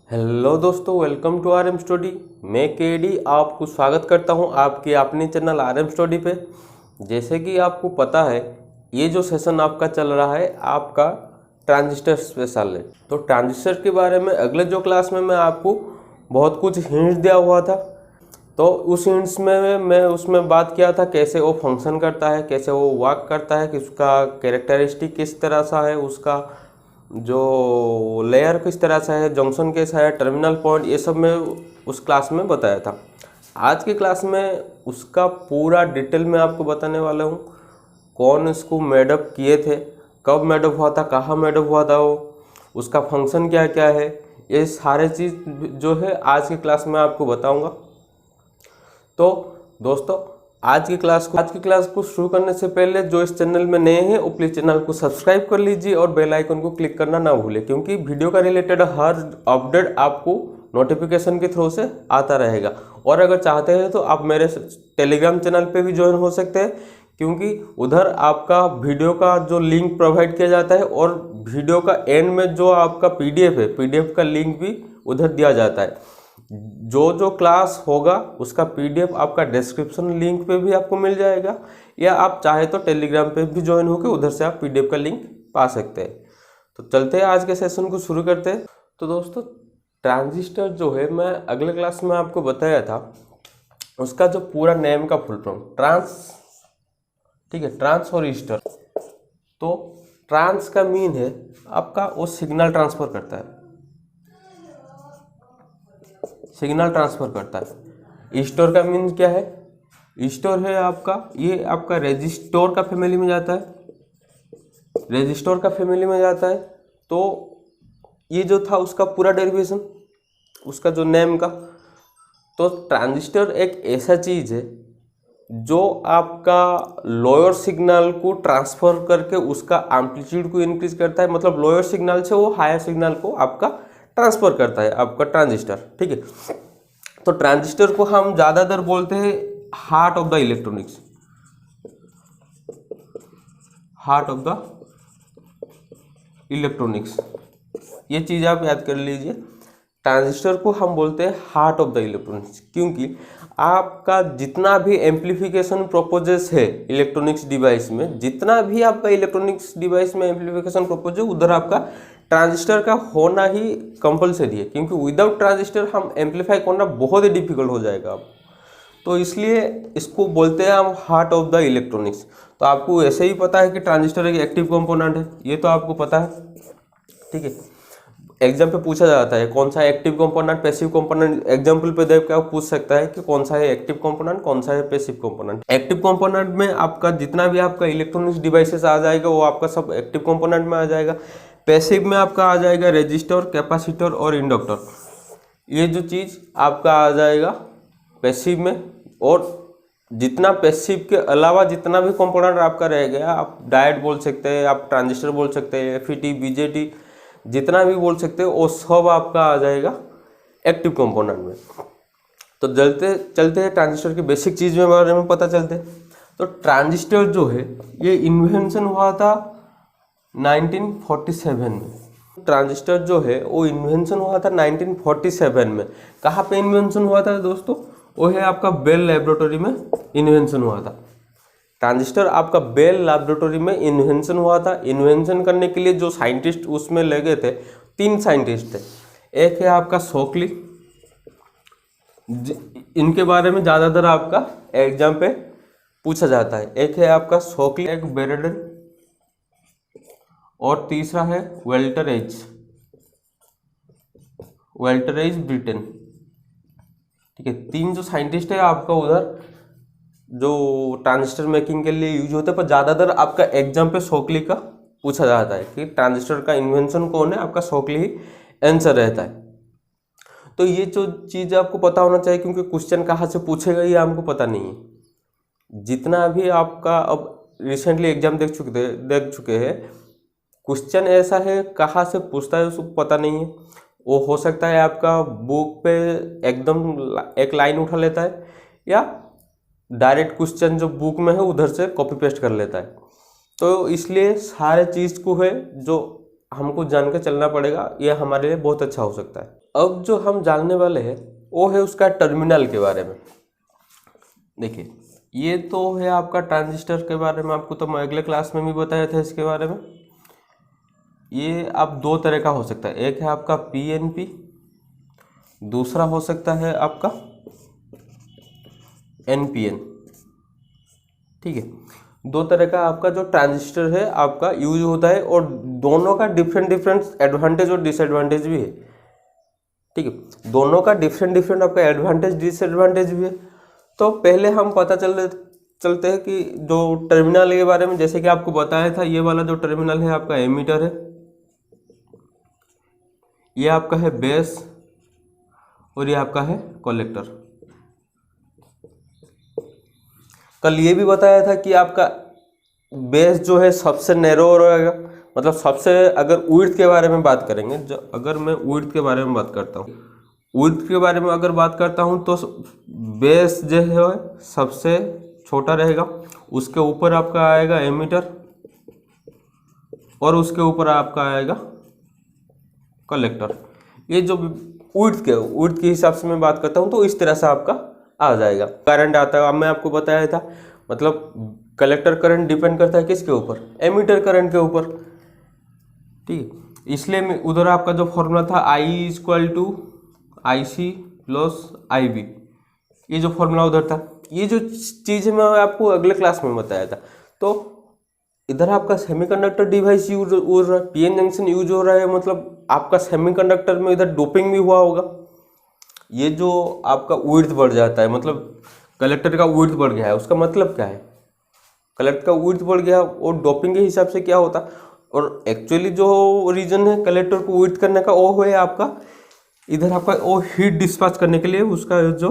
Hello दोस्तों, welcome to R M study. मैं K D आपको स्वागत करता हूं आपके अपने चैनल आर एम स्टडी पे। जैसे कि आपको पता है, ये जो सेशन आपका चल रहा है आपका ट्रांजिस्टर स्पेशल है। तो ट्रांजिस्टर के बारे में अगले जो क्लास में मैं आपको बहुत कुछ हिंट्स दिया हुआ था। तो उस हिंट्स में मैं उसमें बात किया था कैसे वो फंक्शन करता है, कैसे वो वर्क करता है, कि उसका कैरेक्टरिस्टिक किस तरह सा है, उसका जो लेयर किस तरह से है, जंक्शन कैसा है, टर्मिनल पॉइंट, ये सब मैं उस क्लास में बताया था। आज की क्लास में उसका पूरा डिटेल में आपको बताने वाला हूँ। कौन इसको मेडअप किए थे, कब मेडअप हुआ था, कहाँ मेडअप हुआ था, वो उसका फंक्शन क्या क्या है, ये सारे चीज़ जो है आज की क्लास में आपको बताऊँगा। तो दोस्तों, आज की क्लास को शुरू करने से पहले जो इस चैनल में नए हैं वो प्लीज़ चैनल को सब्सक्राइब कर लीजिए और बेल आइकन को क्लिक करना ना भूलें, क्योंकि वीडियो का रिलेटेड हर अपडेट आपको नोटिफिकेशन के थ्रू से आता रहेगा। और अगर चाहते हैं तो आप मेरे टेलीग्राम चैनल पे भी ज्वाइन हो सकते हैं, क्योंकि उधर आपका वीडियो का जो लिंक प्रोवाइड किया जाता है और वीडियो का एंड में जो आपका पीडीएफ है, पीडीएफ का लिंक भी उधर दिया जाता है। जो क्लास होगा उसका पीडीएफ आपका डिस्क्रिप्शन लिंक पे भी आपको मिल जाएगा, या आप चाहे तो टेलीग्राम पे भी ज्वाइन होकर उधर से आप पीडीएफ का लिंक पा सकते हैं। तो चलते हैं, आज के सेशन को शुरू करते हैं। तो दोस्तों, ट्रांजिस्टर जो है मैं अगले क्लास में आपको बताया था, उसका जो पूरा नेम का फुल फॉर्म ठीक है, ट्रांसफॉरिस्टर। तो ट्रांस का मीन है आपका वो सिग्नल ट्रांसफर करता है, सिग्नल ट्रांसफर करता है। स्टोर का मीन क्या है? स्टोर है आपका, ये आपका रजिस्टर का फैमिली में जाता है, रजिस्टर का फैमिली में जाता है। तो ये जो था उसका पूरा डेरिवेशन, उसका जो नेम का। तो ट्रांजिस्टर एक ऐसा चीज़ है जो आपका लोअर सिग्नल को ट्रांसफर करके उसका एम्पलीट्यूड को इंक्रीज करता है, मतलब लोअर सिग्नल से वो हायर सिग्नल को आपका ट्रांसफर करता है आपका ट्रांजिस्टर। ठीक है, तो ट्रांजिस्टर को हम ज़्यादातर बोलते हैं heart of the electronics, heart of the electronics. ये चीज़ आप याद कर लीजिए, ट्रांजिस्टर को हम बोलते हैं हार्ट ऑफ द इलेक्ट्रॉनिक्स, क्योंकि आपका जितना भी एम्पलीफिकेशन प्रोपोजेस है इलेक्ट्रॉनिक्स डिवाइस में, जितना भी आपका इलेक्ट्रॉनिक्स डिवाइस में एम्पलीफिकेशन प्रोपोज है, उधर आपका ट्रांजिस्टर का होना ही कंपलसरी है, क्योंकि विदाउट ट्रांजिस्टर हम एम्पलीफाई करना बहुत ही डिफिकल्ट हो जाएगा आप। तो इसलिए इसको बोलते हैं हम हार्ट ऑफ द इलेक्ट्रॉनिक्स। तो आपको ऐसे ही पता है कि ट्रांजिस्टर एक एक्टिव कंपोनेंट है, ये तो आपको पता है। ठीक है, एग्जाम पे पूछा जाता है कौन सा है active component, passive component. Example पे देख के आप पूछ सकता है कि कौन सा है एक्टिव कंपोनेंट, कौन सा है पैसिव कंपोनेंट। एक्टिव कंपोनेंट में आपका जितना भी आपका इलेक्ट्रॉनिक्स डिवाइसेस आ जाएगा वो आपका सब एक्टिव कंपोनेंट में आ जाएगा। पैसिव में आपका आ जाएगा रेजिस्टर, कैपेसिटर और इंडक्टर, ये जो चीज़ आपका आ जाएगा पैसिव में। और जितना पैसिव के अलावा जितना भी कंपोनेंट आपका रह गया, आप डायोड बोल सकते हैं, आप ट्रांजिस्टर बोल सकते हैं, एफईटी, बीजेटी, जितना भी बोल सकते हो वो सब आपका आ जाएगा एक्टिव कंपोनेंट में। तो चलते चलते हैं ट्रांजिस्टर की बेसिक चीज़ में बारे में पता चलते हैं। तो ट्रांजिस्टर जो है ये इन्वेंशन हुआ था 1947 में। ट्रांजिस्टर जो है वो इन्वेंशन हुआ था 1947 में। कहाँ पे इन्वेंशन हुआ था दोस्तों? वो है आपका बेल लैबोरेटरी में इन्वेंशन हुआ था। ट्रांजिस्टर आपका बेल लैबोरेटरी में इन्वेंशन हुआ था। इन्वेंशन करने के लिए जो साइंटिस्ट उसमें लगे थे, 3 साइंटिस्ट थे। एक है आपका शॉकली, इनके बारे में ज़्यादातर आपका एग्जाम पे पूछा जाता है। एक है आपका शॉकली, एक बेरेडन, और तीसरा है वेल्टरेज ब्रिटेन। ठीक है, 3 जो साइंटिस्ट है आपका उधर जो ट्रांजिस्टर मेकिंग के लिए यूज होते हैं, पर ज़्यादातर आपका एग्जाम पे शॉकली का पूछा जाता है कि ट्रांजिस्टर का इन्वेंशन कौन है, आपका शॉकली ही आंसर रहता है। तो ये जो चीज़ आपको पता होना चाहिए, क्योंकि क्वेश्चन कहाँ से पूछेगा ये हमको पता नहीं है। जितना भी आपका अब रिसेंटली एग्जाम देख चुके हैं, क्वेश्चन ऐसा है कहाँ से पूछता है उसको पता नहीं है। वो हो सकता है आपका बुक पे एकदम एक लाइन उठा लेता है, या डायरेक्ट क्वेश्चन जो बुक में है उधर से कॉपी पेस्ट कर लेता है। तो इसलिए सारे चीज़ को है जो हमको जान के चलना पड़ेगा, ये हमारे लिए बहुत अच्छा हो सकता है। अब जो हम जानने वाले हैं वो है उसका टर्मिनल के बारे में। देखिए ये तो है आपका ट्रांजिस्टर के बारे में, आपको तो मैं अगले क्लास में भी बताया था इसके बारे में। ये आप दो तरह का हो सकता है, एक है आपका पीएनपी, दूसरा हो सकता है आपका एनपीएन। ठीक है, दो तरह का आपका जो ट्रांजिस्टर है आपका यूज होता है, और दोनों का डिफरेंट डिफरेंट एडवांटेज और डिसएडवांटेज भी है। ठीक है, दोनों का डिफरेंट डिफरेंट आपका एडवांटेज डिसएडवांटेज भी है। तो पहले हम पता चलते हैं कि जो टर्मिनल के बारे में, जैसे कि आपको बताया था, ये वाला जो टर्मिनल है आपका एमीटर है, ये आपका है बेस, और ये आपका है कलेक्टर। कल ये भी बताया था कि आपका बेस जो है सबसे नैरो रहेगा, मतलब सबसे, अगर विड्थ के बारे में बात करेंगे, जो अगर मैं विड्थ के बारे में बात करता हूँ, विड्थ के बारे में अगर बात करता हूँ तो बेस जो है सबसे छोटा रहेगा, उसके ऊपर आपका आएगा एमीटर, और उसके ऊपर आपका आएगा कलेक्टर। ये जो विड्थ के हिसाब से मैं बात करता हूँ तो इस तरह से आपका आ जाएगा। करंट आता है, अब मैं आपको बताया था, मतलब कलेक्टर करंट डिपेंड करता है किसके ऊपर, एमीटर करंट के ऊपर। ठीक है, इसलिए उधर आपका जो फॉर्मूला था I = IC + IB, ये जो फॉर्मूला उधर था, ये जो चीज़ मैं आपको अगले क्लास में बताया था। तो इधर आपका सेमीकंडक्टर डिवाइस यूज हो रहा है, पीएन जंक्शन यूज हो रहा है, मतलब आपका सेमीकंडक्टर में इधर डोपिंग भी हुआ होगा। ये जो आपका विड्थ बढ़ जाता है, मतलब कलेक्टर का विड्थ बढ़ गया है, उसका मतलब क्या है, कलेक्टर का विड्थ बढ़ गया और डोपिंग के हिसाब से क्या होता। और एक्चुअली जो रीजन है कलेक्टर को विड्थ करने का, वो है आपका इधर आपका वो हीट डिस्पैच करने के लिए उसका जो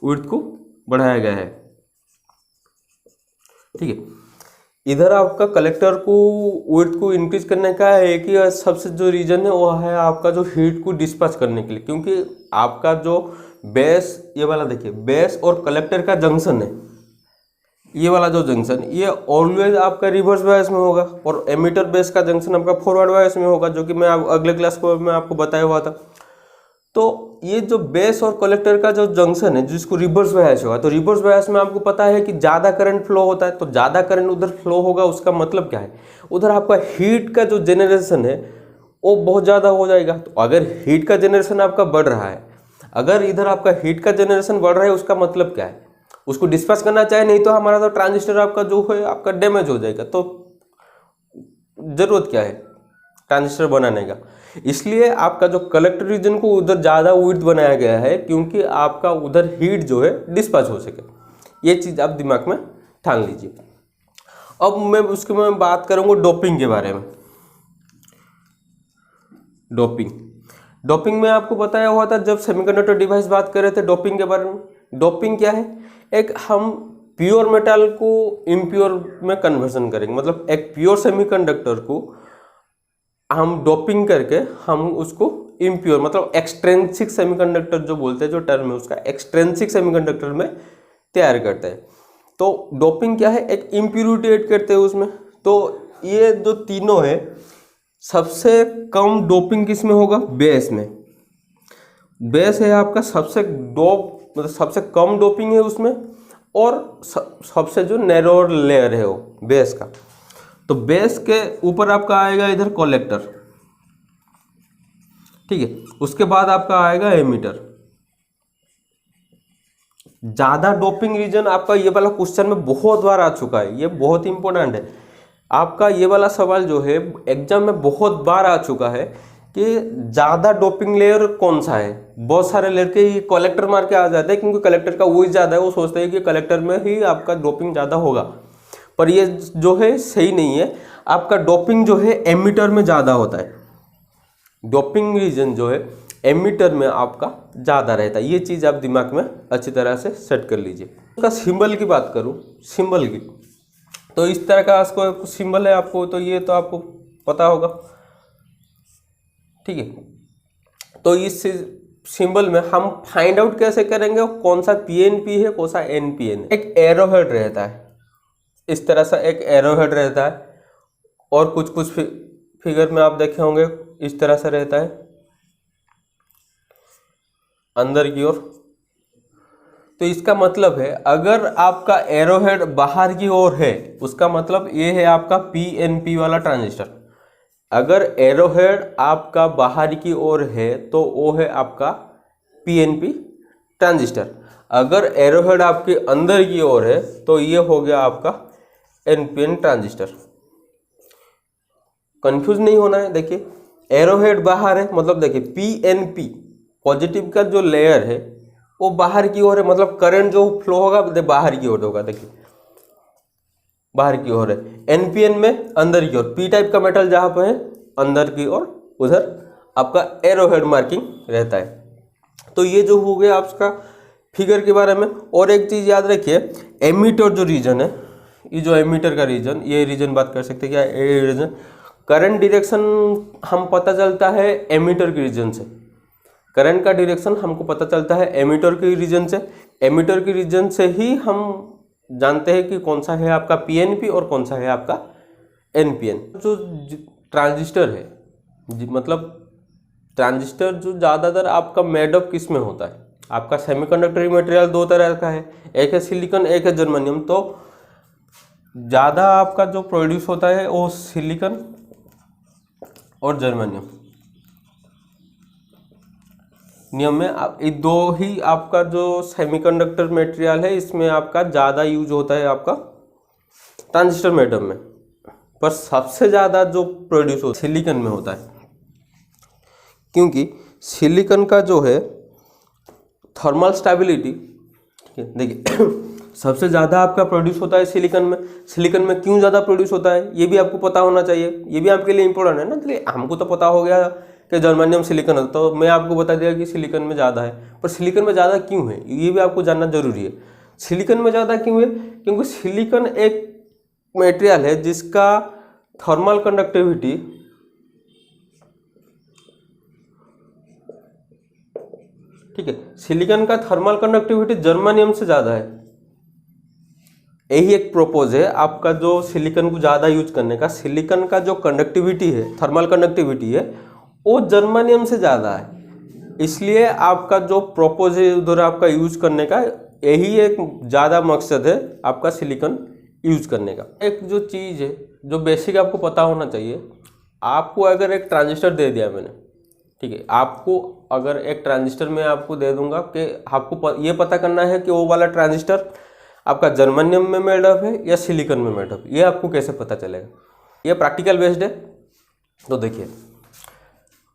विड्थ को बढ़ाया गया है। ठीक है, इधर आपका कलेक्टर को विड्थ को इंक्रीज करने का एक ही सबसे जो रीजन है वो है आपका जो हीट को डिस्पैच करने के लिए, क्योंकि आपका जो बेस, ये वाला देखिए, बेस और कलेक्टर का जंक्शन है, ये वाला जो जंक्शन, ये ऑलवेज आपका रिवर्स बायस में होगा, और एमीटर बेस का जंक्शन आपका फॉरवर्ड बायस में होगा, जो कि मैं अगले क्लास को मैं आपको बताया हुआ था। तो ये जो बेस और कलेक्टर का जो जंक्शन है जिसको रिवर्स बायस होगा, तो रिवर्स बायस में आपको पता है कि ज़्यादा करंट फ्लो होता है, तो ज़्यादा करंट उधर फ्लो होगा, उसका मतलब क्या है, उधर आपका हीट का जो जनरेशन है वो बहुत ज़्यादा हो जाएगा। तो अगर हीट का जनरेशन आपका बढ़ रहा है, अगर इधर आपका हीट का जनरेशन बढ़ रहा है, उसका मतलब क्या है, उसको डिस्पैच करना चाहिए, नहीं तो हमारा तो ट्रांजिस्टर आपका जो है आपका डैमेज हो जाएगा। तो जरूरत क्या है ट्रांजिस्टर बनाने का, इसलिए आपका जो कलेक्टर रीजन को उधर ज़्यादा विड्थ बनाया गया है, क्योंकि आपका उधर हीट जो है डिस्पैच हो सके। ये चीज़ आप दिमाग में ठान लीजिए। अब मैं उसके में बात करूँगा डोपिंग के बारे में। डोपिंग में आपको बताया हुआ था जब सेमीकंडक्टर डिवाइस बात कर रहे थे डोपिंग के बारे में। डोपिंग क्या है, एक हम प्योर मेटल को इम्प्योर में कन्वर्जन करेंगे, मतलब एक प्योर सेमीकंडक्टर को हम डोपिंग करके हम उसको इम्प्योर, मतलब एक्सट्रेंसिक सेमीकंडक्टर जो बोलते हैं, जो टर्म है उसका एक्सट्रेंसिक सेमीकंडक्टर में तैयार करते हैं। तो डोपिंग क्या है, एक इम्प्योरिटी ऐड करते हैं उसमें। तो ये जो तीनों है, सबसे कम डोपिंग किस में होगा, बेस में। बेस है आपका सबसे डोप, मतलब सबसे कम डोपिंग है उसमें, और सबसे जो नैरो लेयर है वो बेस का। तो बेस के ऊपर आपका आएगा इधर कलेक्टर, ठीक है, उसके बाद आपका आएगा एमीटर। ज्यादा डोपिंग रीजन आपका ये वाला क्वेश्चन में बहुत बार आ चुका है, ये बहुत इंपॉर्टेंट है। आपका ये वाला सवाल जो है एग्जाम में बहुत बार आ चुका है कि ज़्यादा डोपिंग लेयर कौन सा है। बहुत सारे लड़के ये कलेक्टर मार के आ जाते हैं, क्योंकि कलेक्टर का वेट ज़्यादा है, वो सोचते हैं कि कलेक्टर में ही आपका डोपिंग ज़्यादा होगा, पर ये जो है सही नहीं है। आपका डोपिंग जो है एमीटर में ज़्यादा होता है, डोपिंग रीजन जो है एमीटर में आपका ज़्यादा रहता है। ये चीज़ आप दिमाग में अच्छी तरह से सेट कर लीजिए। उसका सिंबल की बात करूँ, सिंबल की, तो इस तरह का इसको सिंबल है आपको, तो ये तो आपको पता होगा, ठीक है। तो इस सिंबल में हम फाइंड आउट कैसे करेंगे कौन सा पीएनपी है कौन सा एनपीएन है। एक एरोहेड रहता है, इस तरह से एक एरोहेड रहता है, और कुछ फिगर में आप देखे होंगे इस तरह से रहता है अंदर की ओर। तो इसका मतलब है अगर आपका एरोहेड बाहर की ओर है उसका मतलब ये है आपका पीएनपी वाला ट्रांजिस्टर। अगर एरोहेड आपका बाहर की ओर है तो वो है आपका पीएनपी ट्रांजिस्टर। अगर एरोहेड आपके अंदर की ओर है तो ये हो गया आपका एनपीएन ट्रांजिस्टर। कंफ्यूज नहीं होना है। देखिए एरोहेड बाहर है मतलब देखिए पीएनपी पॉजिटिव का जो लेयर है वो बाहर की ओर है, मतलब करंट जो फ्लो होगा बाहर की ओर होगा। देखिए बाहर की ओर है, एनपीएन में अंदर की ओर, पी टाइप का मेटल जहां पर है अंदर की ओर उधर आपका एरोहेड मार्किंग रहता है। तो ये जो हो गया आपका फिगर के बारे में। और एक चीज याद रखिए, एमीटर जो रीजन है, ये जो एमीटर का रीजन, ये रीजन बात कर सकते हैं क्या, ये रीजन करंट डायरेक्शन हम पता चलता है एमीटर के रीजन से। करंट का डायरेक्शन हमको पता चलता है एमीटर के रीजन से। एमीटर के रीजन से ही हम जानते हैं कि कौन सा है आपका पीएनपी और कौन सा है आपका एनपीएन। जो ट्रांजिस्टर है मतलब ट्रांजिस्टर जो ज़्यादातर आपका मेडअप किस में होता है, आपका सेमीकंडक्टर मटेरियल दो तरह का है, एक है सिलिकॉन एक है जर्मेनियम। तो ज़्यादा आपका जो प्रोड्यूस होता है वो सिलिकॉन और जर्मेनियम नियम में ये दो ही आपका जो सेमीकंडक्टर मटेरियल है इसमें आपका ज़्यादा यूज होता है आपका ट्रांजिस्टर मेडअप में। पर सबसे ज़्यादा जो प्रोड्यूस होता है सिलिकॉन में होता है, क्योंकि सिलिकॉन का जो है थर्मल स्टेबिलिटी, देखिए सबसे ज़्यादा आपका प्रोड्यूस होता है सिलिकॉन में। सिलिकॉन में क्यों ज़्यादा प्रोड्यूस होता है ये भी आपको पता होना चाहिए, ये भी आपके लिए इंपॉर्टेंट है ना। इसलिए हमको तो पता हो गया कि जर्मेनियम सिलिकॉन है, तो मैं आपको बता दिया कि सिलिकॉन में ज़्यादा है। पर सिलिकॉन में ज़्यादा क्यों है ये भी आपको जानना जरूरी है। सिलिकॉन में ज़्यादा क्यों है, क्योंकि सिलिकॉन एक मटेरियल है जिसका थर्मल कंडक्टिविटी ठीक है, सिलिकॉन का थर्मल कंडक्टिविटी जर्मेनियम से ज़्यादा है। यही एक प्रोपोज है आपका जो सिलिकॉन को ज़्यादा यूज करने का। सिलिकॉन का जो कंडक्टिविटी है, थर्मल कंडक्टिविटी है, वो जर्मेनियम से ज़्यादा है। इसलिए आपका जो प्रोपोज है उधर आपका यूज करने का, यही एक ज़्यादा मकसद है आपका सिलिकॉन यूज करने का। एक जो चीज़ है जो बेसिक आपको पता होना चाहिए, आपको अगर एक ट्रांजिस्टर दे दिया मैंने, ठीक है, आपको अगर एक ट्रांजिस्टर में आपको दे दूंगा कि आपको ये पता करना है कि वो वाला ट्रांजिस्टर आपका जर्मेनियम में मेडअप है या सिलिकॉन में मेडअप, ये आपको कैसे पता चलेगा। ये प्रैक्टिकल बेस्ड है। तो देखिए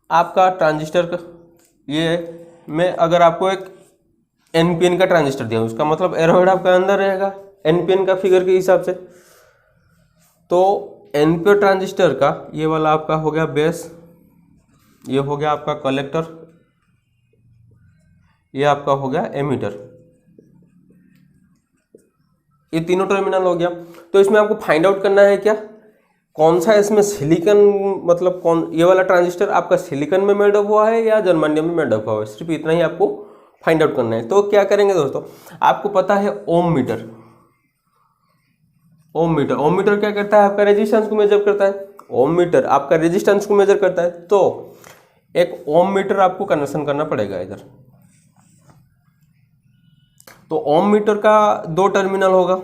आपका ट्रांजिस्टर का ये मैं अगर आपको एक एनपीएन का ट्रांजिस्टर दिया, उसका मतलब एरोहेड आपका अंदर रहेगा एनपीएन का फिगर के हिसाब से। तो एनपीएन ट्रांजिस्टर का ये वाला आपका हो गया बेस, ये हो गया आपका कलेक्टर, ये आपका हो गया एमीटर, ये तीनों टर्मिनल हो गया। तो इसमें आपको फाइंड आउट करना है क्या, कौन सा इसमें सिलिकॉन, मतलब कौन ये वाला ट्रांजिस्टर आपका सिलिकॉन में मेडअप हुआ है या जर्मेनियम में मेडअप हुआ है, सिर्फ इतना ही आपको फाइंड आउट करना है। तो क्या करेंगे दोस्तों, आपको पता है ओम मीटर, ओम मीटर, ओम मीटर क्या करता है आपका रेजिस्टेंस को मेजर करता है। ओम मीटर आपका रेजिस्टेंस को मेजर करता है। तो एक ओम मीटर आपको कनेक्शन करना पड़ेगा इधर। तो ओम मीटर का दो टर्मिनल होगा,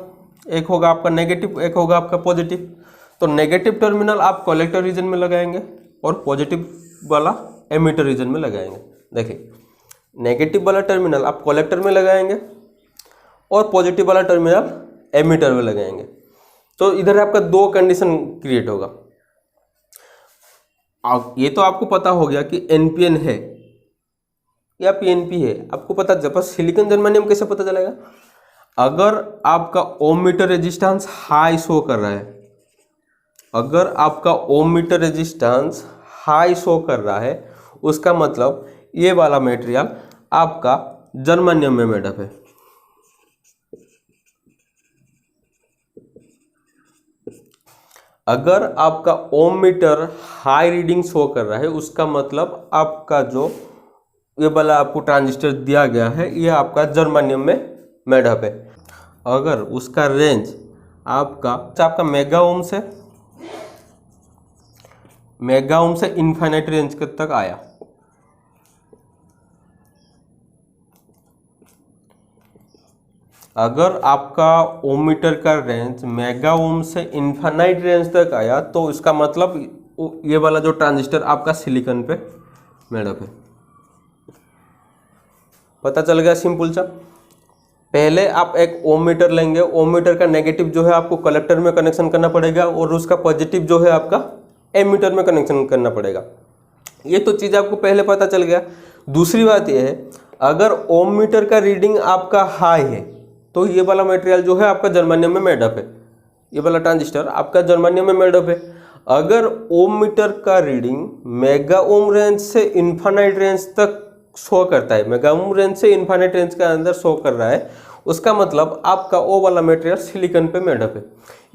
एक होगा आपका नेगेटिव, एक होगा आपका पॉजिटिव। तो नेगेटिव टर्मिनल आप कलेक्टर रीजन में लगाएंगे और पॉजिटिव वाला एमीटर रीजन में लगाएंगे। देखिए नेगेटिव वाला टर्मिनल आप कलेक्टर में लगाएंगे और पॉजिटिव वाला टर्मिनल एमीटर में लगाएंगे। तो इधर आपका दो कंडीशन क्रिएट होगा। अब ये तो आपको पता हो गया कि एनपीएन है या पीएनपी है, आपको पता। जब सिलिकॉन जर्मेनियम कैसे पता चलेगा, अगर आपका ओम मीटर रेजिस्टेंस हाई शो कर रहा है, अगर आपका ओम मीटर रेजिस्टेंस हाई शो कर रहा है उसका मतलब ये वाला मटेरियल आपका जर्मेनियम में मेडअप है। अगर आपका ओम मीटर हाई रीडिंग शो कर रहा है उसका मतलब आपका जो ये वाला आपको ट्रांजिस्टर दिया गया है ये आपका जर्मेनियम में मेडअप है। अगर उसका रेंज आपका मेगा ओम से मेगा ओम से इनफाइनाइट रेंज तक आया। अगर आपका ओम मीटर का रेंज मेगा ओम से इनफाइनाइट रेंज तक आया तो इसका मतलब ये वाला जो ट्रांजिस्टर आपका सिलिकॉन पे मेडअप है। पता चल गया सिंपल सा। पहले आप एक ओम मीटर लेंगे, ओम मीटर का नेगेटिव जो है आपको कलेक्टर में कनेक्शन करना पड़ेगा और उसका पॉजिटिव जो है आपका एम मीटर में कनेक्शन करना पड़ेगा। ये तो चीज़ आपको पहले पता चल गया। दूसरी बात ये है, अगर ओम मीटर का रीडिंग आपका हाई है तो ये वाला मटेरियल जो है आपका जर्मेनियम में मेडअप है, ये वाला ट्रांजिस्टर आपका जर्मेनियम में मेडअप है। अगर ओम मीटर का रीडिंग मेगा ओम रेंज से इन्फानाइट रेंज तक शो करता है, मेगा ओम रेंज से इन्फानाइट रेंज के अंदर शो कर रहा है, उसका मतलब आपका वो वाला मटेरियल सिलिकॉन पे मेडअप है।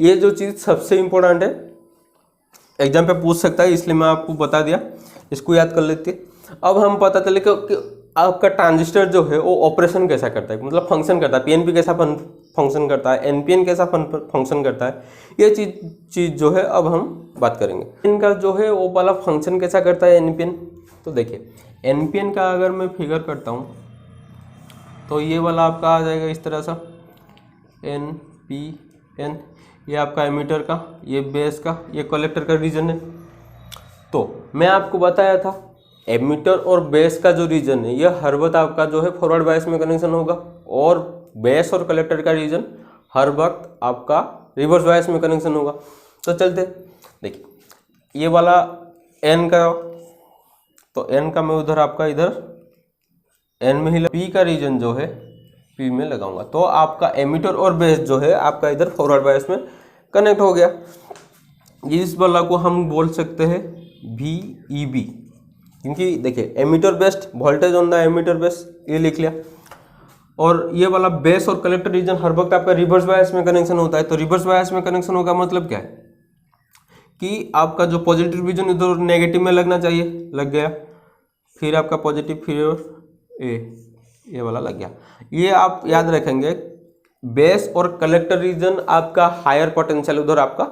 ये जो चीज़ सबसे इम्पोर्टेंट है, एग्जाम पे पूछ सकता है, इसलिए मैं आपको बता दिया, इसको याद कर लेते हैं। अब हम पता चले कि आपका ट्रांजिस्टर जो है वो ऑपरेशन कैसा करता है, मतलब फंक्शन करता है, पीएनपी कैसा फंक्शन करता है, एनपीएन कैसा फंक्शन करता है, ये चीज़ जो है अब हम बात करेंगे। इनका जो है वो वाला फंक्शन कैसा करता है एनपीएन। तो देखिए एनपीएन का अगर मैं फिगर करता हूँ तो ये वाला आपका आ जाएगा इस तरह सा, एनपीएन, ये आपका एमीटर का, ये बेस का, ये कलेक्टर का रीजन है। तो मैं आपको बताया था एमीटर और बेस का जो रीजन है ये हर वक्त आपका जो है फॉरवर्ड बायस में कनेक्शन होगा, और बेस और कलेक्टर का रीजन हर वक्त आपका रिवर्स बायस में कनेक्शन होगा। तो चलते देखिए ये वाला एन का, तो एन का मैं उधर आपका इधर एन में ही, पी का रीजन जो है पी में लगाऊंगा, तो आपका एमीटर और बेस जो है आपका इधर फॉरवर्ड बायस में कनेक्ट हो गया। इस वाला को हम बोल सकते हैं VEB, क्योंकि देखिए emitter based voltage on the emitter base, ये लिख लिया। और ये वाला बेस और कलेक्टर रीजन हर वक्त आपका रिवर्स बायस में कनेक्शन होता है। तो रिवर्स बायस में कनेक्शन होगा मतलब क्या है कि आपका जो पॉजिटिव रीजन इधर नेगेटिव में लगना चाहिए, लग गया, फिर आपका पॉजिटिव, फिर ये वाला लग गया। ये आप याद रखेंगे, बेस और कलेक्टर रीजन आपका हायर पोटेंशियल उधर आपका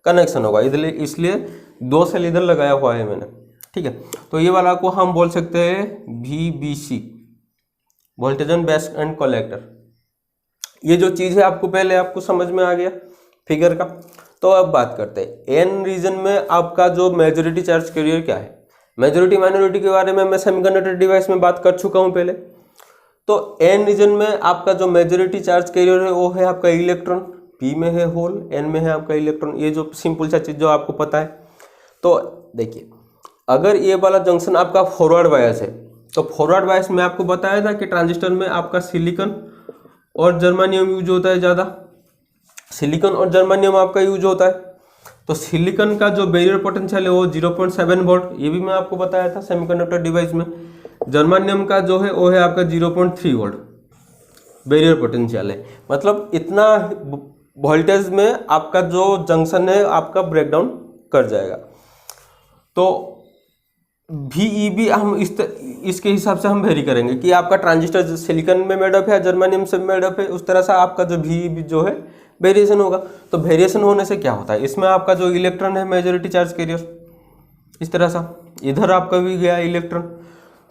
कनेक्शन होगा, इसलिए 2 सेल इधर लगाया हुआ है मैंने, ठीक है। तो ये वाला को हम बोल सकते हैं VBC, voltage on base and collector. ये जो चीज़ है आपको पहले आपको समझ में आ गया फिगर का। तो अब बात करते हैं एन रीजन में आपका जो मेजॉरिटी चार्ज कैरियर क्या है। मेजॉरिटी माइनॉरिटी के बारे में मैं सेमीकंडक्टर डिवाइस में बात कर चुका हूं पहले। तो एन रीजन में आपका जो मेजॉरिटी चार्ज कैरियर है वो है आपका इलेक्ट्रॉन, पी में है होल, एन में है आपका इलेक्ट्रॉन। ये जो सिंपल सा चीज़ जो आपको पता है। तो देखिए अगर ये वाला जंक्शन आपका फॉरवर्ड बायस है, तो फॉरवर्ड बायस में आपको बताया था कि ट्रांजिस्टर में आपका सिलिकॉन और जर्मेनियम यूज होता है ज़्यादा, सिलिकॉन और जर्मेनियम आपका यूज होता है। तो सिलिकॉन का जो बैरियर पोटेंशियल है वो 0.7 वोल्ट, ये भी मैं आपको बताया था सेमीकंडक्टर डिवाइस में। जर्मेनियम का जो है वो है आपका 0.3 वोल्ट बैरियर पोटेंशियल है, मतलब इतना वोल्टेज में आपका जो जंक्शन है आपका ब्रेकडाउन कर जाएगा। तो VEB हम इसके हिसाब से हम वेरी करेंगे कि आपका ट्रांजिस्टर सिलिकॉन में मेडअप है या जर्मेनियम से मेडअप है, उस तरह से आपका जो VEB जो है वेरिएशन होगा। तो वेरिएशन होने से क्या होता है, इसमें आपका जो इलेक्ट्रॉन है मेजॉरिटी चार्ज कैरियर इस तरह सा, इधर आपका भी गया इलेक्ट्रॉन।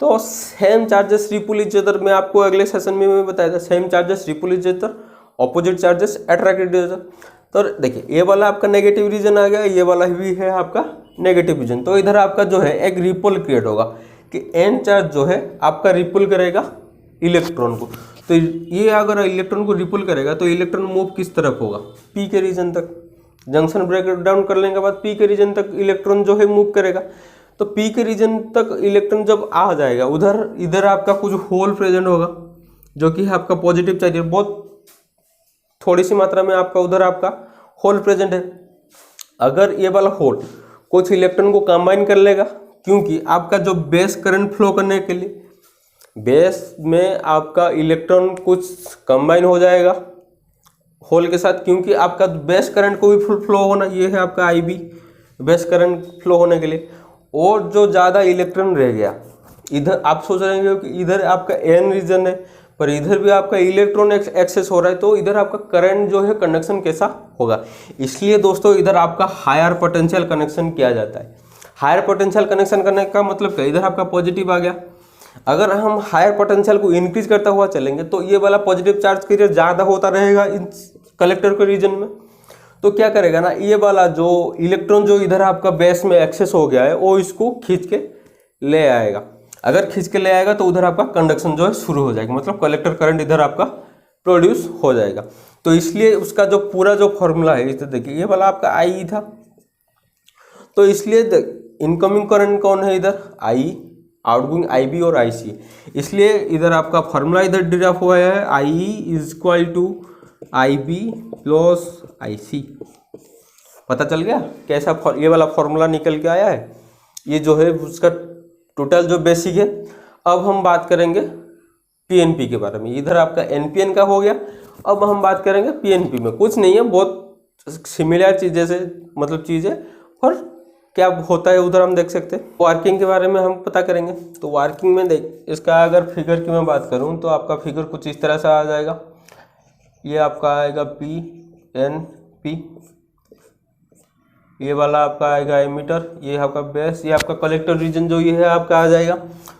तो same charges Ripul each other, मैं आपको अगले सेशन में मैं बताया था, same charges Ripul each other, opposite charges attract each other. तो देखिए ये वाला आपका नेगेटिव रीजन आ गया, ये वाला भी है आपका नेगेटिव रीजन। तो इधर आपका जो है एक रिपल क्रिएट होगा कि एन चार्ज जो है आपका रिपल करेगा इलेक्ट्रॉन को। तो ये अगर इलेक्ट्रॉन को रिपल करेगा तो इलेक्ट्रॉन मूव किस तरफ होगा, पी के रीजन तक। जंक्शन ब्रेक डाउन करने के बाद पी के रीजन तक इलेक्ट्रॉन जो है मूव करेगा। तो पी के रीजन तक इलेक्ट्रॉन जब आ जाएगा उधर, इधर आपका कुछ होल प्रेजेंट होगा जो कि आपका पॉजिटिव चाहिए, बहुत थोड़ी सी मात्रा में आपका उधर आपका होल प्रेजेंट है। अगर ये वाला होल कुछ इलेक्ट्रॉन को कंबाइन कर लेगा, क्योंकि आपका जो बेस करंट फ्लो करने के लिए बेस में आपका इलेक्ट्रॉन कुछ कंबाइन हो जाएगा होल के साथ, क्योंकि आपका बेस करंट को भी फुल फ्लो होना, ये है आपका IB बेस करंट फ्लो होने के लिए। और जो ज़्यादा इलेक्ट्रॉन रह गया इधर, आप सोच रहे हैं कि इधर आपका एन रीजन है पर इधर भी आपका इलेक्ट्रॉन एक्सेस हो रहा है, तो इधर आपका करंट जो है कंडक्शन कैसा होगा। इसलिए दोस्तों इधर आपका हायर पोटेंशियल कनेक्शन किया जाता है। हायर पोटेंशियल कनेक्शन करने का मतलब क्या, इधर आपका पॉजिटिव आ गया। अगर हम हायर पोटेंशियल को इंक्रीज करता हुआ चलेंगे तो ये वाला पॉजिटिव चार्ज कैरियर ज़्यादा होता रहेगा इन कलेक्टर के रीजन में। तो क्या करेगा ना, ये वाला जो इलेक्ट्रॉन जो इधर आपका बेस में एक्सेस हो गया है वो इसको खींच के ले आएगा। अगर खींच के ले आएगा तो उधर आपका कंडक्शन जो है शुरू हो जाएगा, मतलब कलेक्टर करंट इधर आपका प्रोड्यूस हो जाएगा। तो इसलिए उसका जो पूरा जो फॉर्मूला है, इधर देखिए ये वाला आपका आई था, तो इसलिए इनकमिंग करंट कौन है इधर, आई, आउटगोइंग आई बी और आई सी। इसलिए इधर आपका फॉर्मूला इधर डिराइव हुआ है, I is equal to I B plus I C. पता चल गया कैसा ये वाला फॉर्मूला निकल के आया है, ये जो है उसका टोटल जो बेसिक है। अब हम बात करेंगे पीएनपी के बारे में। इधर आपका एनपीएन का हो गया, अब हम बात करेंगे पीएनपी में। कुछ नहीं है, बहुत सिमिलर चीज जैसे मतलब चीज़ है, और क्या होता है उधर हम देख सकते हैं। वर्किंग के बारे में हम पता करेंगे। तो वर्किंग में देख, इसका अगर फिगर की मैं बात करूं तो आपका फिगर कुछ इस तरह से आ जाएगा। ये आपका आएगा पी एन पी, ये वाला आपका आएगा एमीटर, ये आपका बेस, ये आपका कलेक्टर रीजन जो ये है आपका आ जाएगा।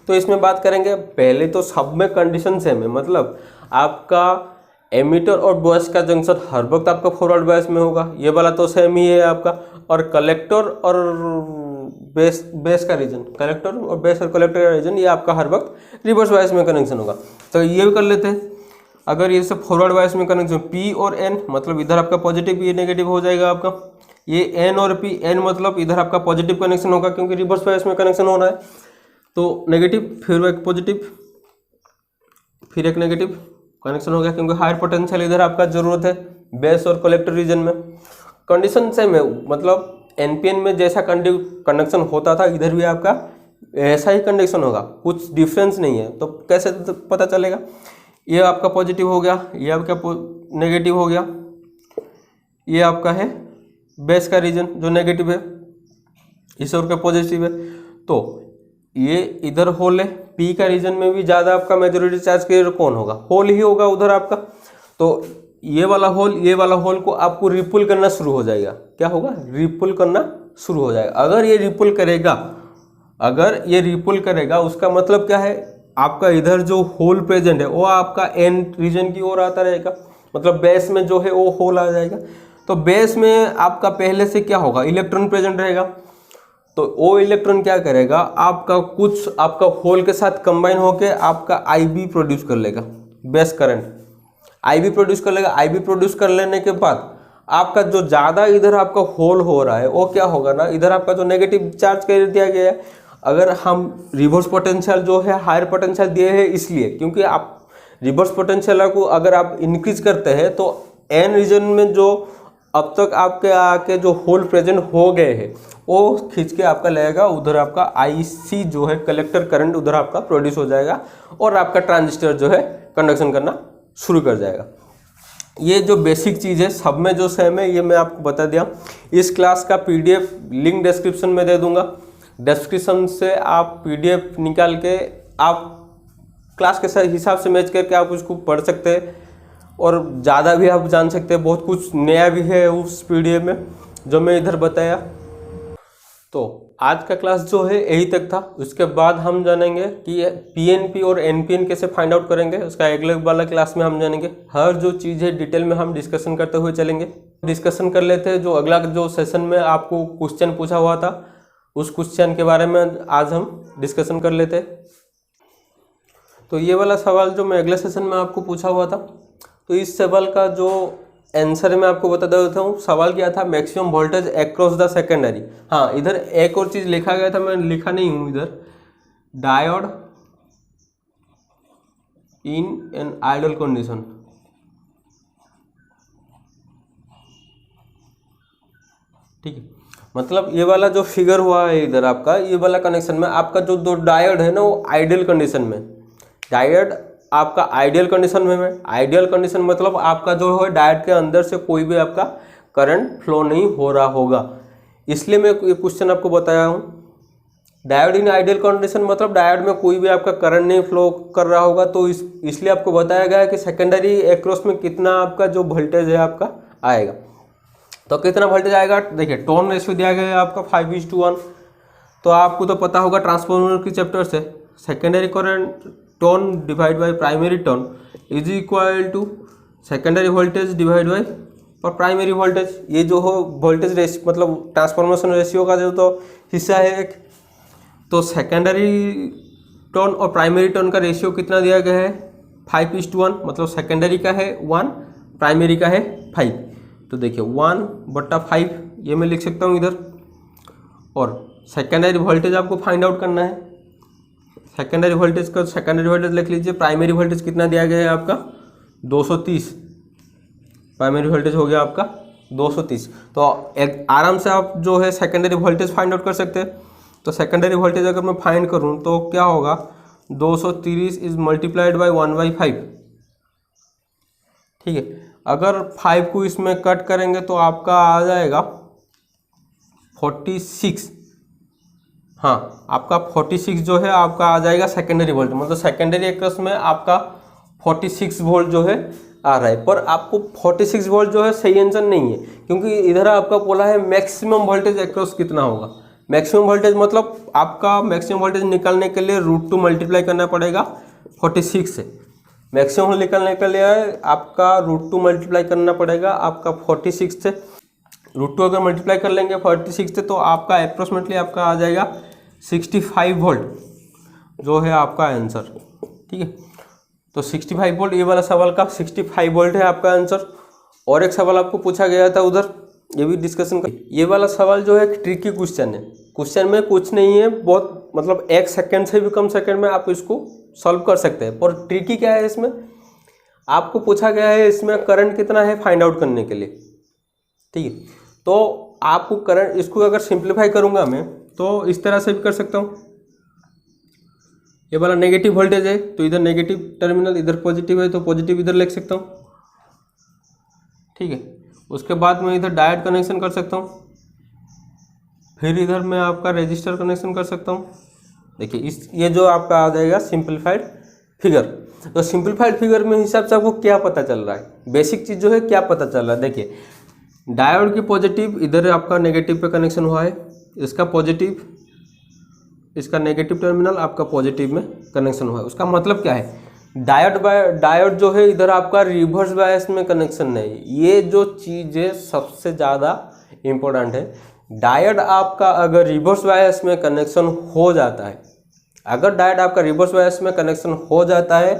तो इसमें बात करेंगे, पहले तो सब में कंडीशन सेम है, मतलब आपका एमीटर और बेस का जंक्शन हर वक्त आपका फॉरवर्ड बायस में होगा, ये वाला तो सेम ही है आपका। और कलेक्टर और बेस का रीजन, कलेक्टर और बेस और कलेक्टर का रीजन ये आपका हर वक्त रिवर्स बायस में कनेक्शन होगा। तो ये भी कर लेते हैं। अगर ये सब फॉरवर्ड बायस में कनेक्शन पी और एन, मतलब इधर आपका पॉजिटिव ये नेगेटिव हो जाएगा आपका। ये एन और पी, एन मतलब इधर आपका पॉजिटिव कनेक्शन होगा क्योंकि रिवर्स बायस में कनेक्शन हो रहा है। तो नेगेटिव फिर एक पॉजिटिव फिर एक नेगेटिव कनेक्शन हो गया, क्योंकि हायर पोटेंशियल इधर आपका जरूरत है बेस और कलेक्टर रीजन में। कंडीशन सेम है, मतलब एनपीएन में जैसा कनेक्शन होता था इधर भी आपका ऐसा ही कंडीशन होगा, कुछ डिफरेंस नहीं है। तो कैसे पता चलेगा, ये आपका पॉजिटिव हो गया, ये आपका नेगेटिव हो गया, ये आपका है बेस का रीजन जो नेगेटिव है, इस और का पॉजिटिव है। तो ये इधर होल है, पी का रीजन में भी ज़्यादा आपका मेजॉरिटी चार्ज कैरियर कौन होगा, होल ही होगा उधर आपका। तो ये वाला होल को आपको रिपुल करना शुरू हो जाएगा। क्या होगा, रिपुल करना शुरू हो जाएगा। अगर ये रिपुल करेगा उसका मतलब क्या है, आपका इधर जो होल प्रेजेंट है वो आपका एन रीजन की ओर आता रहेगा, मतलब बेस में जो है वो होल आ जाएगा। तो बेस में आपका पहले से क्या होगा, इलेक्ट्रॉन प्रेजेंट रहेगा। तो वो इलेक्ट्रॉन क्या करेगा, आपका होल के साथ कंबाइन होके आपका आईबी प्रोड्यूस कर लेगा, बेस करंट आईबी प्रोड्यूस कर लेगा। आईबी प्रोड्यूस कर लेने के बाद आपका जो ज़्यादा इधर आपका होल हो रहा है वो क्या होगा ना, इधर आपका जो नेगेटिव चार्ज कर दिया गया है, अगर हम रिवर्स पोटेंशियल जो है हायर पोटेंशियल दिए हैं इसलिए, क्योंकि आप रिवर्स पोटेंशियल को अगर आप इंक्रीज करते हैं तो एन रीजन में जो अब तक आपके आके जो होल प्रेजेंट हो गए हैं वो खींच के आपका लगेगा, उधर आपका आईसी जो है कलेक्टर करंट उधर आपका प्रोड्यूस हो जाएगा और आपका ट्रांजिस्टर जो है कंडक्शन करना शुरू कर जाएगा। ये जो बेसिक चीज़ है सब में जो सेम है ये मैं आपको बता दिया। इस क्लास का पीडीएफ लिंक डिस्क्रिप्शन में दे दूंगा, डिस्क्रिप्शन से आप पीडीएफ निकाल के आप क्लास के हिसाब से मैच करके आप उसको पढ़ सकते हैं और ज़्यादा भी आप जान सकते हैं। बहुत कुछ नया भी है उस पीडीएफ में जो मैं इधर बताया। तो आज का क्लास जो है यही तक था। उसके बाद हम जानेंगे कि पीएनपी और एनपीएन कैसे फाइंड आउट करेंगे, उसका अगले वाला क्लास में हम जानेंगे। हर जो चीज़ है डिटेल में हम डिस्कशन करते हुए चलेंगे। डिस्कशन कर लेते हैं जो अगला जो सेशन में आपको क्वेश्चन पूछा हुआ था उस क्वेश्चन के बारे में आज हम डिस्कशन कर लेते हैं। तो ये वाला सवाल जो मैं अगले सेशन में आपको पूछा हुआ था, तो इस सवाल का जो आंसर मैं आपको बता देता हूँ। सवाल क्या था, maximum voltage across the secondary. हाँ, इधर एक और चीज़ लिखा गया था, मैं लिखा नहीं हूँ इधर, diode in an ideal condition. ठीक है, मतलब ये वाला जो फिगर हुआ है इधर आपका, ये वाला कनेक्शन में आपका जो दो डायोड है ना वो आइडियल कंडीशन में, डायोड आपका आइडियल कंडीशन में। आइडियल कंडीशन मतलब आपका जो है डायोड के अंदर से कोई भी आपका करंट फ्लो नहीं हो रहा होगा, इसलिए मैं ये क्वेश्चन आपको बताया हूँ। डायोड इन आइडियल कंडीशन मतलब डायोड में कोई भी आपका करंट नहीं फ्लो कर रहा होगा। तो इसलिए आपको बताया गया है कि सेकेंडरी एक्रॉस में कितना आपका जो वोल्टेज है आपका आएगा। तो कितना वोल्टेज आएगा, देखिए टोन रेशियो दिया गया है आपका 5:1। तो आपको तो पता होगा ट्रांसफॉर्मर के चैप्टर से, secondary current turn divide by primary turn is equal to secondary voltage divide by और प्राइमरी वोल्टेज। ये जो हो वोल्टेज रेशियो मतलब ट्रांसफॉर्मेशन रेशियो का जो तो हिस्सा है एक, तो सेकेंडरी टर्न और प्राइमरी टर्न का रेशियो कितना दिया गया है 5:1, मतलब सेकेंडरी का है 1, प्राइमरी का है 5। तो देखिए 1/5 ये मैं लिख सकता हूँ इधर। और सेकेंडरी वोल्टेज आपको फाइंड आउट करना है, सेकेंडरी वोल्टेज का सेकेंडरी वोल्टेज लिख लीजिए। प्राइमरी वोल्टेज कितना दिया गया है आपका 230, प्राइमरी वोल्टेज हो गया आपका 230। तो एक आराम से आप जो है सेकेंडरी वोल्टेज फाइंड आउट कर सकते हैं। तो सेकेंडरी वोल्टेज अगर मैं फाइंड करूं तो क्या होगा 230 इज मल्टीप्लाइड बाय 1/5। ठीक है, अगर 5 को इसमें कट करेंगे तो आपका आ जाएगा 46। हाँ, आपका 46 जो है आपका आ जाएगा सेकेंडरी वोल्ट, मतलब सेकेंडरी एक्रोस में आपका 46 वोल्ट जो है आ रहा है। पर आपको 46 वोल्ट जो है सही आंसर नहीं है, क्योंकि इधर आपका बोला है मैक्सिमम वोल्टेज एक्रोस कितना होगा। मैक्सिमम वोल्टेज मतलब आपका मैक्सिमम वोल्टेज निकालने के लिए √2 मल्टीप्लाई करना पड़ेगा 46 से। मैक्सिमम निकालने के लिए आपका √2 मल्टीप्लाई करना पड़ेगा आपका 46 से। √2 अगर मल्टीप्लाई कर लेंगे 46 से तो आपका अप्रोक्सीमेटली आपका आ जाएगा 65 वोल्ट जो है आपका आंसर। ठीक है, तो 65 वोल्ट ये वाला सवाल का 65 वोल्ट है आपका आंसर। और एक सवाल आपको पूछा गया था उधर, ये भी डिस्कशन कर। ये वाला सवाल जो है एक ट्रिकी क्वेश्चन है, क्वेश्चन में कुछ नहीं है, बहुत मतलब 1 सेकंड से भी कम सेकंड में आप इसको सॉल्व कर सकते हैं। पर ट्रिकी क्या है, इसमें आपको पूछा गया है इसमें करंट कितना है फाइंड आउट करने के लिए। ठीक है, तो आपको करंट, इसको अगर सिंप्लीफाई करूंगा मैं तो इस तरह से भी कर सकता हूँ। ये वाला नेगेटिव वोल्टेज है तो इधर नेगेटिव टर्मिनल, इधर पॉजिटिव है तो पॉजिटिव इधर लिख सकता हूँ। ठीक है, उसके बाद मैं इधर डायोड कनेक्शन कर सकता हूँ, फिर इधर मैं आपका रेजिस्टर कनेक्शन कर सकता हूँ। देखिए इस ये जो आपका आ जाएगा सिंप्लीफाइड फिगर। तो सिंप्लीफाइड फिगर में हिसाब से आपको क्या पता चल रहा है, बेसिक चीज़ जो है क्या पता चल रहा है। देखिए डायोड की पॉजिटिव इधर आपका नेगेटिव पे कनेक्शन हुआ है, इसका पॉजिटिव, इसका नेगेटिव टर्मिनल आपका पॉजिटिव में कनेक्शन हुआ है। उसका मतलब क्या है, डायोड जो है इधर आपका रिवर्स बायस में कनेक्शन है। ये जो चीज़ें सबसे ज़्यादा इम्पोर्टेंट है। डायोड आपका अगर रिवर्स बायस में कनेक्शन हो जाता है, अगर डायोड आपका रिवर्स बायस में कनेक्शन हो जाता है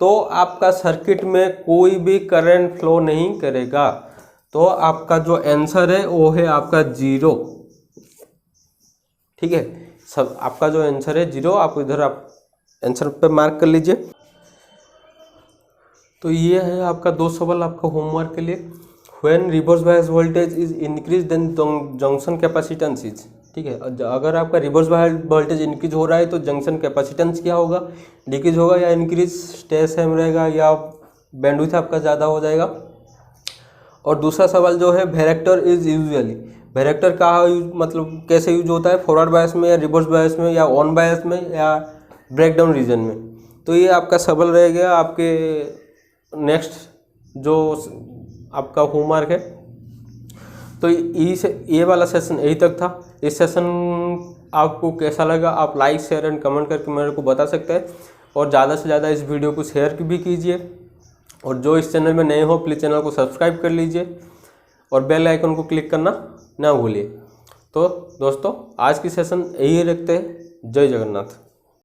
तो आपका सर्किट में कोई भी करंट फ्लो नहीं करेगा। तो आपका जो आंसर है वो है आपका 0। ठीक है, सब आपका जो आंसर है 0, आप इधर आप आंसर पे मार्क कर लीजिए। तो ये है आपका 2 सवाल आपका होमवर्क के लिए। When reverse bias voltage is increase then junction capacitance is. ठीक है, अगर आपका रिवर्स बायस वोल्टेज इंक्रीज हो रहा है तो जंक्शन कैपेसिटेंस क्या होगा, डिक्रीज होगा या इंक्रीज, स्टे सेम रहेगा या बैंडविड्थ आपका ज़्यादा हो जाएगा। और दूसरा सवाल जो है वेरेक्टर इज यूजुअली, वेरेक्टर का मतलब कैसे यूज होता है, फॉरवर्ड बायस में या रिवर्स बायस में या ऑन बायस में या ब्रेकडाउन रीजन में। तो ये आपका सवाल रहेगा आपके नेक्स्ट जो आपका होमवर्क है। तो ये वाला सेशन यही तक था। इस सेशन आपको कैसा लगा आप लाइक शेयर एंड कमेंट करके मेरे को बता सकते हैं। और ज़्यादा से ज़्यादा इस वीडियो को शेयर भी कीजिए। और जो इस चैनल में नए हो प्लीज़ चैनल को सब्सक्राइब कर लीजिए और बेल आइकन को क्लिक करना ना भूलिए। तो दोस्तों आज की सेशन यही रखते हैं। जय जगन्नाथ।